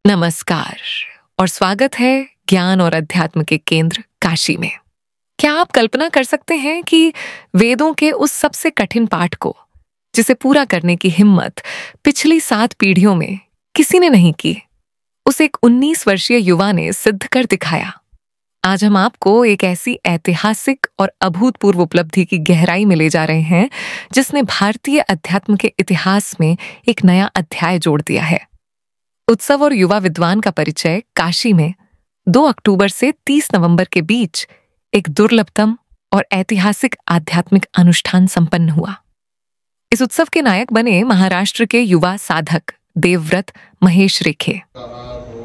नमस्कार और स्वागत है ज्ञान और अध्यात्म के केंद्र काशी में। क्या आप कल्पना कर सकते हैं कि वेदों के उस सबसे कठिन पाठ को, जिसे पूरा करने की हिम्मत पिछली 7 पीढ़ियों में किसी ने नहीं की, उस एक 19 वर्षीय युवा ने सिद्ध कर दिखाया। आज हम आपको एक ऐसी ऐतिहासिक और अभूतपूर्व उपलब्धि की गहराई में ले जा रहे हैं जिसने भारतीय अध्यात्म के इतिहास में एक नया अध्याय जोड़ दिया है। उत्सव और युवा विद्वान का परिचय काशी में 2 अक्टूबर से 30 नवंबर के बीच एक दुर्लभतम और ऐतिहासिक आध्यात्मिक अनुष्ठान संपन्न हुआ। इस उत्सव के नायक बने महाराष्ट्र के युवा साधक देवव्रत महेश रेखे।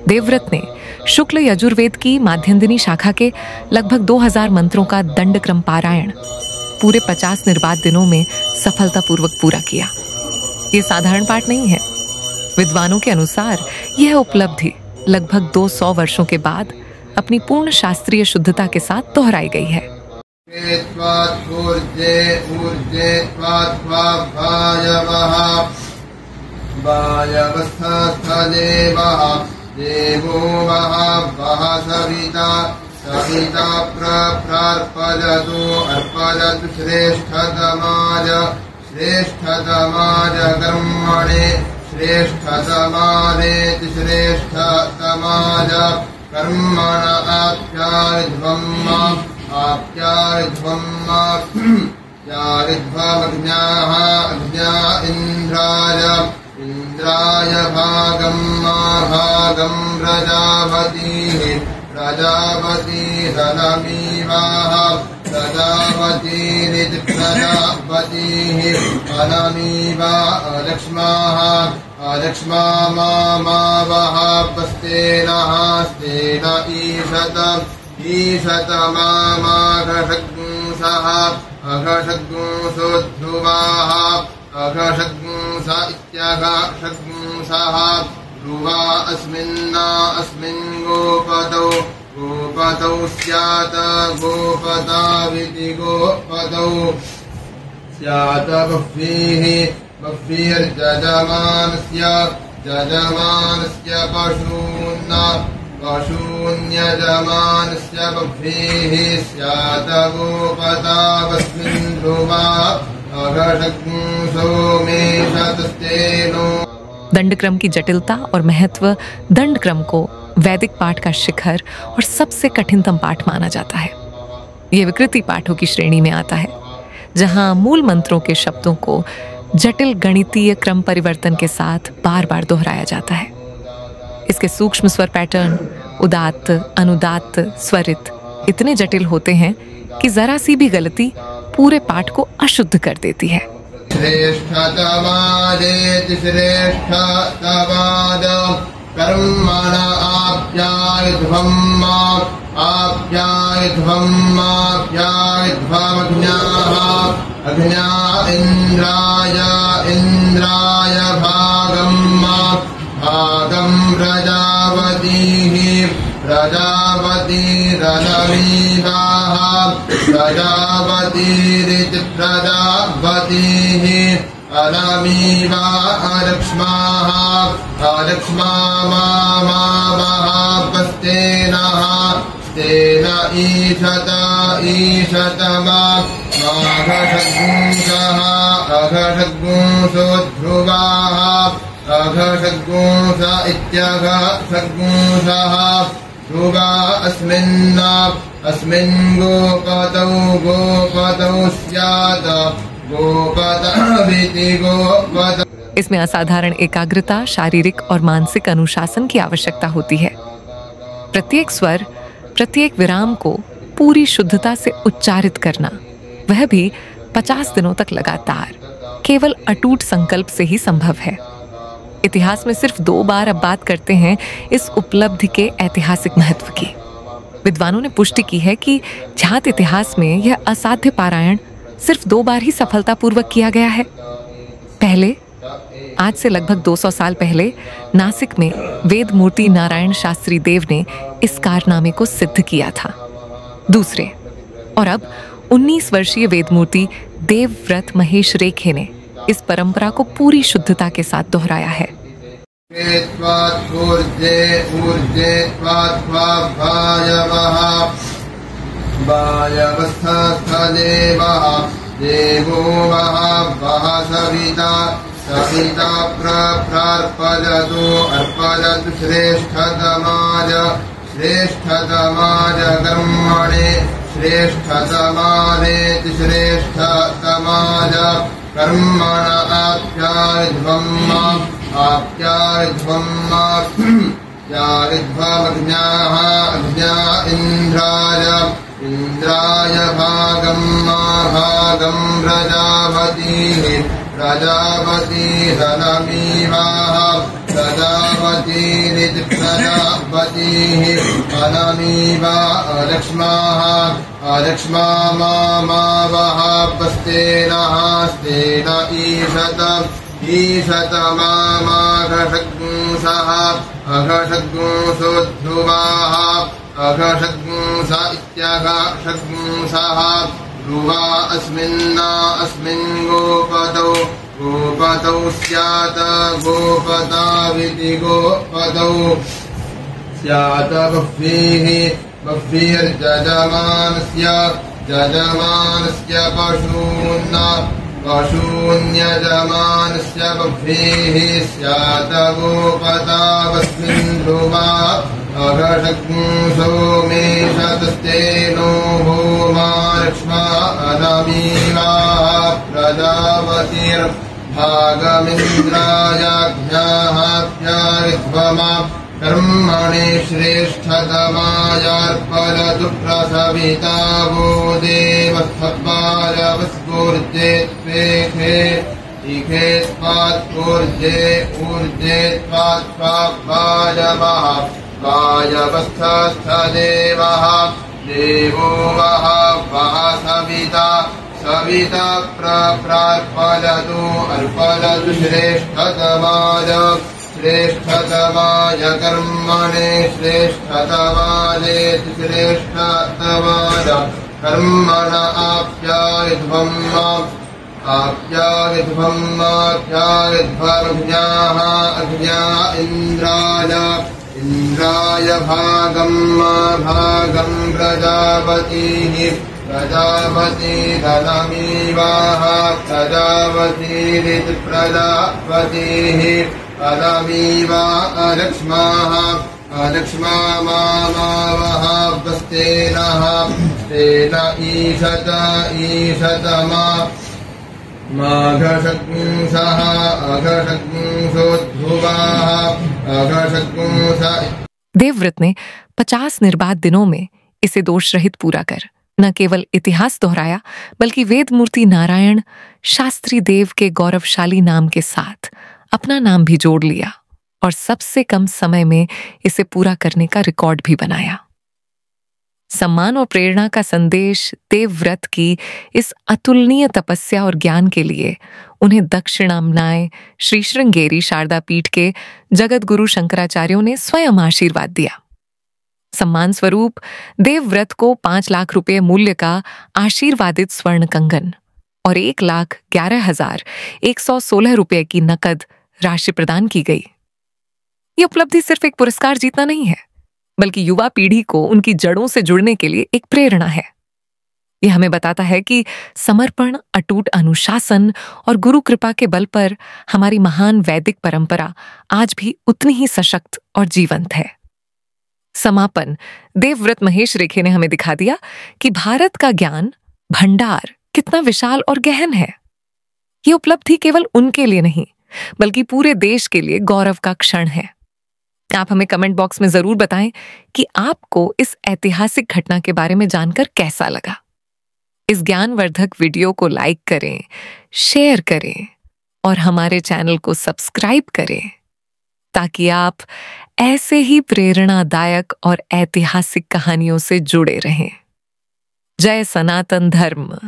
देवव्रत ने शुक्ल यजुर्वेद की माध्यन्दिनी शाखा के लगभग 2000 मंत्रों का दंडक्रम पारायण पूरे 50 निर्बाध दिनों में सफलतापूर्वक पूरा किया। ये साधारण पाठ नहीं है। विद्वानों के अनुसार यह उपलब्धि लगभग 200 वर्षों के बाद अपनी पूर्ण शास्त्रीय शुद्धता के साथ दोहराई गई है। श्रेष्ठतमानेति श्रेष्ठतमाज कर्मण आप्यारिध्वमग्न्याः अग्न्या इन्द्राय भागं प्रजापतिरनमीवाः प्रजापतिरिति प्रजापतिः अनमीवा अलक्ष्मा मावः पस्तेनः स्तेन ईशतमाघषग्ंसः अघषग्ंसो ध्रुवाः अघषग्ंस इत्यघषग्ंसः ध्रुवा अस्मिन् गोपतौ स्यात् गोपताविति गोपतौ स्यात् बह्वीर्यजमानस्य पशून्यजमानस्य बह्वीः स्यात् गोपतावस्मिन् ध्रुवा अघषग्ंसो मेषतस्तेनो। दंडक्रम की जटिलता और महत्व दंडक्रम को वैदिक पाठ का शिखर और सबसे कठिनतम पाठ माना जाता है। यह विकृति पाठों की श्रेणी में आता है, जहां मूल मंत्रों के शब्दों को जटिल गणितीय क्रम परिवर्तन के साथ बार बार दोहराया जाता है। इसके सूक्ष्म स्वर पैटर्न उदात्त, अनुदात्त, स्वरित इतने जटिल होते हैं कि जरा सी भी गलती पूरे पाठ को अशुद्ध कर देती है। श्रेष्ठतमादेति श्रेष्ठतमाद कर्मण आप्यायध्वमग्न्याः अग्न्या इन्द्राय भागं प्रजापतिरनमीवाः प्रजापतिरिति प्रजापतिः अनमीवा अलक्ष्मा मावः पस्तेनः स्तेन ईशतमाघषग्ंसः अघषग्ंसो ध्रुवाः अघषग्ंस इत्यघषग्ंसः ध्रुवा अस्मिन् गोपतौ स्यात् गोपताविति गोपतौ। इसमें असाधारण एकाग्रता, शारीरिक और मानसिक अनुशासन की आवश्यकता होती है। प्रत्येक स्वर, प्रत्येक विराम को पूरी शुद्धता से उच्चारित करना, वह भी 50 दिनों तक लगातार, केवल अटूट संकल्प से ही संभव है। इतिहास में सिर्फ 2 बार अब बात करते हैं इस उपलब्धि के ऐतिहासिक महत्व की। विद्वानों ने पुष्टि की है कि ज्ञात इतिहास में यह असाध्य पारायण सिर्फ 2 बार ही सफलतापूर्वक किया गया है। पहले, आज से लगभग 200 साल पहले नासिक में वेदमूर्ति नारायण शास्त्री देव ने इस कारनामे को सिद्ध किया था। दूसरे, और अब 19 वर्षीय वेदमूर्ति देवव्रत महेश रेखे ने इस परंपरा को पूरी शुद्धता के साथ दोहराया है। त्वात्पूर्जे ऊर्जे त्वात्वाभायवः वायवस्थस्थदेवः देवो वः वः सविता सविता प्रार्पयतु अर्पयतु श्रेष्ठतमाय श्रेष्ठतमाय कर्मणे श्रेष्ठतमानेति श्रेष्ठतमाय कर्मण आप्यायध्वमग्न्याः अग्न्या इन्द्राय भागं प्रजापतिः प्रजापतिरनमीवाः प्रजापतिरिति प्रजापतिः अनमीवा अलक्ष्माः अलक्ष्मा मावः स्तेनः स्तेन ईशत माघषग्ंसः अघषग्ंसोऽध्रुवाः अघषग्ंस इत्यघषग्ंसः ध्रुवा अस्मिन् गोपतौ स्यात् गोपताविति गोपतौ स्यात् बह्वीर्यजमानस्य पशून्यजमानस्य बह्वीः स्यात् गोपतावस्मिन् ध्रुवा अघषग्ंसो मेषतस्तेनो भूमा लक्ष्मा अनमीवाः प्रजापतिर्भागमिन्द्रायाज्ञाः प्यारिध्वमा कर्मणे श्रेष्ठतमायार्पयतु प्रसविता वो देवस्थपालवस्फूर्जे त्वेखे इखे त्वात्पूर्जे ऊर्जे त्वात्वायवः वायवस्थस्थदेवः देवो वः वः सविता प्रार्पयतु अर्पयतु श्रेष्ठतमाय कर्मणे श्रेष्ठतमानेति श्रेष्ठतमाय कर्मण आप्यायध्वमग्न्याः अग्न्या इन्द्राय भागं प्रजापतिः प्रजापतिरनमीवाः प्रजापतिरिति प्रजापतिः अनमीवा अलक्ष्माः अलक्ष्मा मावः स्तेनः स्तेन ईशत माघषग्ंसः अघषग्ंसोऽध्रुवाः अघषग्ंस। देवव्रत ने 50 निर्बाध दिनों में इसे दोष रहित पूरा कर न केवल इतिहास दोहराया बल्कि वेद मूर्ति नारायण शास्त्री देव के गौरवशाली नाम के साथ अपना नाम भी जोड़ लिया और सबसे कम समय में इसे पूरा करने का रिकॉर्ड भी बनाया। सम्मान और प्रेरणा का संदेश देवव्रत की इस अतुलनीय तपस्या और ज्ञान के लिए उन्हें दक्षिणामनाय श्री श्रृंगेरी शारदा पीठ के जगत गुरु शंकराचार्यों ने स्वयं आशीर्वाद दिया। सम्मान स्वरूप देवव्रत को 5 लाख रुपए मूल्य का आशीर्वादित स्वर्ण कंगन और 1,11,116 रुपए की नकद राशि प्रदान की गई। ये उपलब्धि सिर्फ एक पुरस्कार जीतना नहीं है बल्कि युवा पीढ़ी को उनकी जड़ों से जुड़ने के लिए एक प्रेरणा है। यह हमें बताता है कि समर्पण, अटूट अनुशासन और गुरु कृपा के बल पर हमारी महान वैदिक परंपरा आज भी उतनी ही सशक्त और जीवंत है। समापन देवव्रत महेश रेखे ने हमें दिखा दिया कि भारत का ज्ञान भंडार कितना विशाल और गहन है। ये उपलब्धि केवल उनके लिए नहीं बल्कि पूरे देश के लिए गौरव का क्षण है। आप हमें कमेंट बॉक्स में जरूर बताएं कि आपको इस ऐतिहासिक घटना के बारे में जानकर कैसा लगा। इस ज्ञानवर्धक वीडियो को लाइक करें, शेयर करें और हमारे चैनल को सब्सक्राइब करें ताकि आप ऐसे ही प्रेरणादायक और ऐतिहासिक कहानियों से जुड़े रहें। जय सनातन धर्म।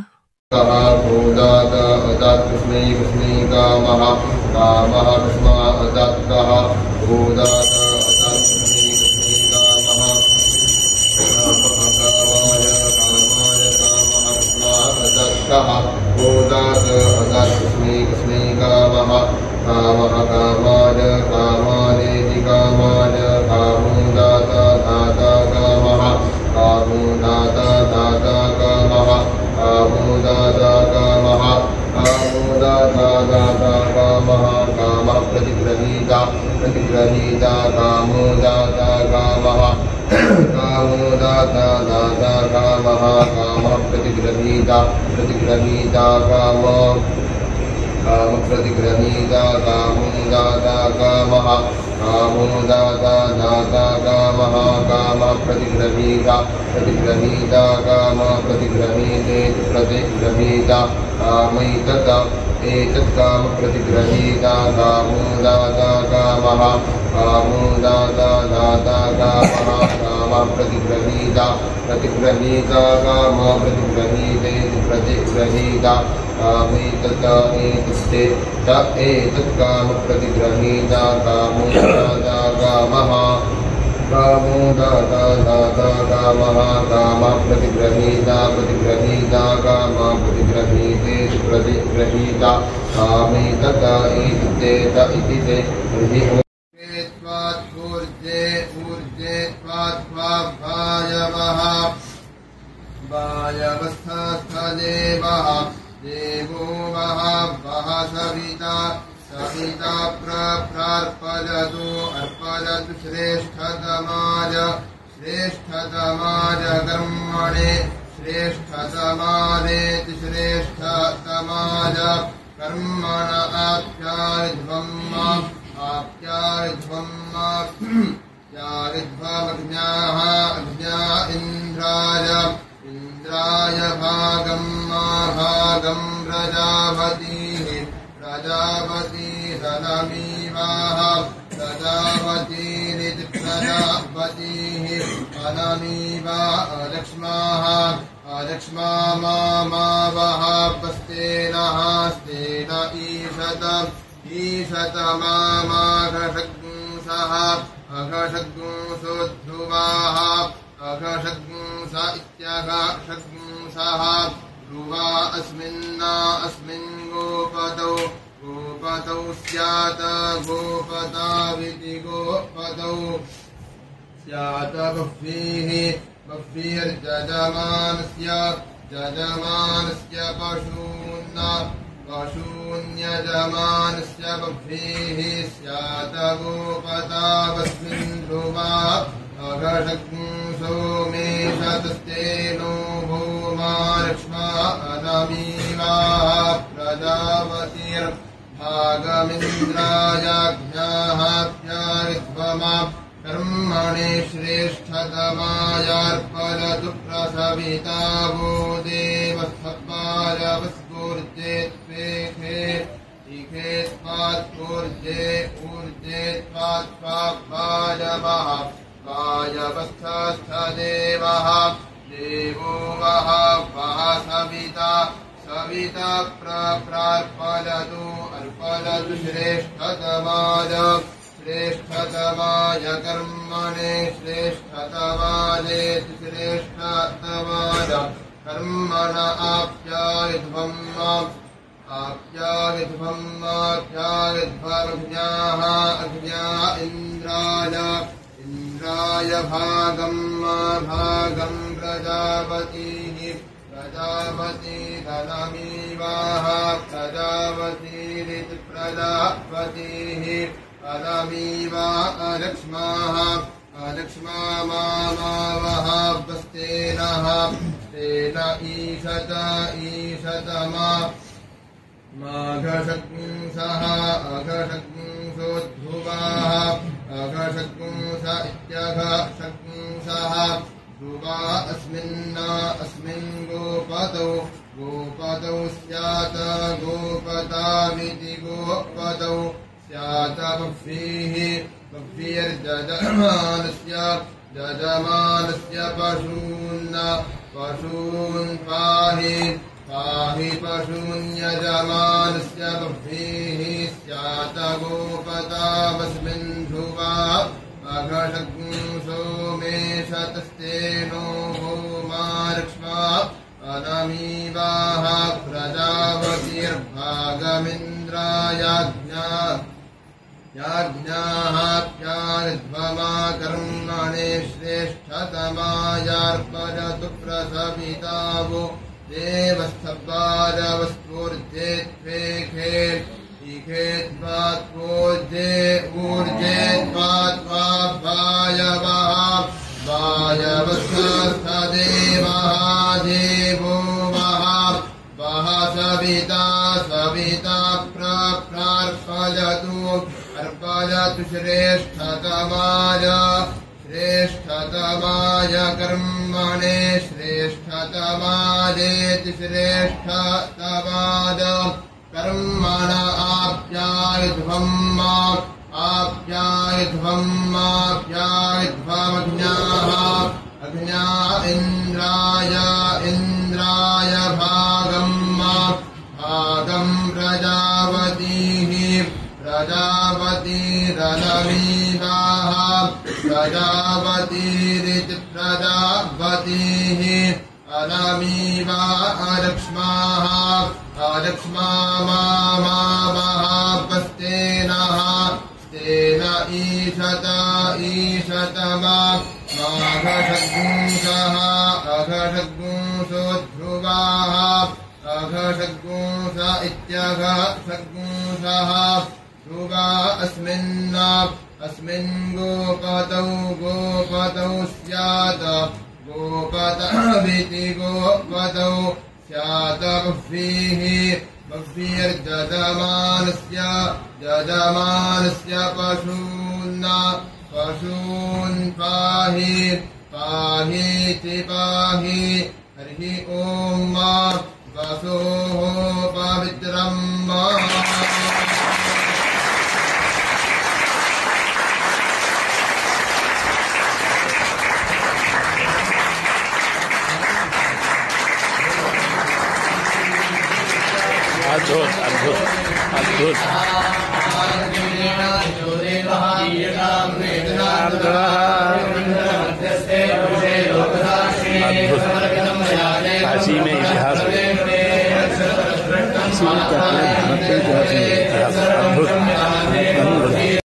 कामाय कामो दाता कामः कामो दाता दाता कामः कामः प्रतिगृहीता प्रतिगृहीता कामो काम प्रतिगृहीता कामो दाता कामः कामो दाता दाता कामः कामः प्रतिगृहीता प्रतिगृहीता कामः प्रतिगृहीतेति प्रतिगृहीता कामैतत् एतत् काम प्रतिगृहीता कामो दाता कामः कामो दाता दाता कामः कामः प्रतिगृहीता प्रतिगृहीता कामः प्रतिगृहीतेति प्रतिगृहीता कामैतत् एतस्ते त एतत् काम प्रतिगृहीता कामो दाता कामः कामो दाता दाता कामः कामः प्रतिगृहीता प्रतिगृहीता कामः प्रतिगृहीतेति प्रतिगृहीता कामैतत् एतस्ते त इति ते ऊर्जे ऊर्जे वायवः वायवस्थस्थदेवः देवो वः वः सविता सविता प्रार्पयतु अर्पयतु श्रेष्ठतमाय श्रेष्ठतमाय कर्मणे श्रेष्ठतमानेति श्रेष्ठतमाय कर्मण आप्यारिध्वम् आप्यारिध्वम् यारिध्वमग्न्याः अग्न्या इन्द्राय इन्द्राय भागम् भागम् प्रजापतिः प्रजापतिरनमीवाः प्रजापतिरिति प्रजापतिः अनमीवा अलक्ष्माः अलक्ष्मा मावः स्तेनः स्तेन ईशत ईशत माघषग्ंसः अघषग्ंसोऽध्रुवाः अघषग्ंस इत्यघषग्ंसः ध्रुवा अस्मिन्ना अस्मिन् गोपतौ गोपतौ स्यात् गोपताविति गोपतौ स्यात् बह्वीः बह्वीर्जजमानस्य जजमानस्य पशून् पशून्यजमानस्य बह्वीः स्यात् गोपतावस्मिन् ध्रुवा अघषग्ंसो मेषतस्तेनो भूमा लक्ष्मा अनमीवाः प्रजापतिर्भागमिन्द्रायाज्ञाः प्यारिध्वमा कर्मणे श्रेष्ठतमायार्पयतु प्रसविता वो देवस्तपायवस्फूर्जे त्वेखे इखे त्वात्पूर्जे ऊर्जे त्वात्पायवः वायवस्थस्थदेवः देवो वः वः सविता सविता प्रार्पयतु अर्पयतु श्रेष्ठतमाय श्रेष्ठतमाय कर्मणे श्रेष्ठतमानेति श्रेष्ठतमाय कर्मण आप्यारिध्वम् आप्यारिध्वम् आप्यारिध्वमग्न्याः अग्न्या इन्द्राय इन्द्राय भागम् भागम् प्रजापतिः प्रजापतिरनमीवाः प्रजापतिरिति प्रजापतिः अनमीवा अलक्ष्माः अलक्ष्मा मावः स्तेनः स्तेन ईशत ईशतमा माघषग्ंसः अघषग्ंसोऽध्रुवाः अघषग्ंस इत्यघषग्ंसः ध्रुवा अस्मिन्ना अस्मिन् गोपतौ गोपतौ स्यात् गोपताविति गोपतौ स्यात् बह्वीः बह्वीर्जजमानस्य जजमानस्य पशून् पशून् पाहि पाहि पशून्यजमानस्य बह्वीः स्यात् गोपतावस्मिन् ध्रुवा अघषग्ंसो मेषतस्तेनो भूमा लक्ष्मा अनमीवाः प्रजापतिर्भागमिन्द्रायाज्ञा याज्ञाः प्यारिध्वमा कर्मणे श्रेष्ठतमायार्पयतु प्रसविता वो देवस्थपादवस्फूर्जे त्वेखे ईखे त्वात्वोर्जे ऊर्जे त्वात्वा वायवः वायवस्सदेवः देवो वः सविता सविता प्रार्पयतु अर्पयतु श्रेष्ठतमाय कर्मणे श्रेष्ठतमायेति श्रेष्ठतमाद कर्मण आप्यायध्वमग्न्याः अग्न्या इन्द्राय भागम् प्रजापतिरनमीवाः प्रजापतिरिति प्रजापतिः अनमीवा अरक्ष्माः पस्तेनः स्तेन ईशतमा माघषड्गुंसः अघषड्गुंसो ध्रुवाः अघषड्गुंस इत्यघषड्गुंसः ध्रुवा अस्मिन् गोपतौ स्यात् गोपतविति गोपतौ स्यात् बह्वीर्जजमानस्य पशून् पाहीति पाहि हरि ॐ वसोः पवित्रम् अद्भुत अद्भुत काशी में इतिहास अद्भुत